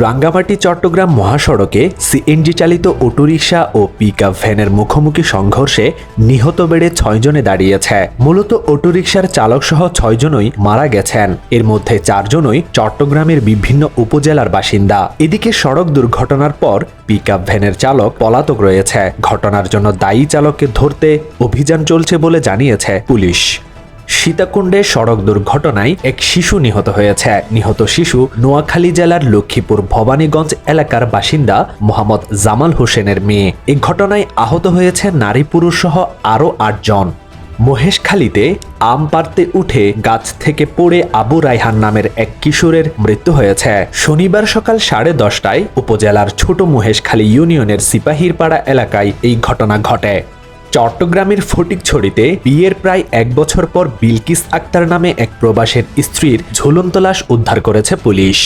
রাঙ্গামাটি চট্টগ্রাম মহাসড়কে সিএনজি চালিত অটোরিকশা ও পিকআপ ভ্যানের মুখোমুখি সংঘর্ষে নিহত বেড়ে ৬ জনে দাঁড়িয়েছে। মূলত অটোরিকশার চালকসহ ৬ জনই মারা গেছেন। এর মধ্যে ৪ জনই চট্টগ্রামের বিভিন্ন উপজেলার বাসিন্দা। এদিকে সড়ক দুর্ঘটনার পর পিকআপ ভ্যানের চালক পলাতক রয়েছে। ঘটনার জন্য দায়ী চালককে ধরতে অভিযান চলছে বলে জানিয়েছে পুলিশ। সীতাকুণ্ডে সড়ক দুর্ঘটনায় এক শিশু নিহত হয়েছে। নিহত শিশু নোয়াখালী জেলার লক্ষ্মীপুর ভবানীগঞ্জ এলাকার বাসিন্দা মোহাম্মদ জামাল হোসেনের মেয়ে। এই ঘটনায় আহত হয়েছে নারী পুরুষ সহ আরও ৮ জন। মহেশখালীতে আম পাড়তে উঠে গাছ থেকে পড়ে আবু রায়হান নামের এক কিশোরের মৃত্যু হয়েছে। শনিবার সকাল 10:30টায় উপজেলার ছোট মহেশখালী ইউনিয়নের সিপাহীরপাড়া এলাকায় এই ঘটনা ঘটে। চট্টগ্রামের ফটিকছড়িতে বিয়ের প্রায় ১ বছর পর বিলকিস আক্তার নামে এক প্রবাসীর স্ত্রীর ঝুলন্ত লাশ উদ্ধার করেছে পুলিশ।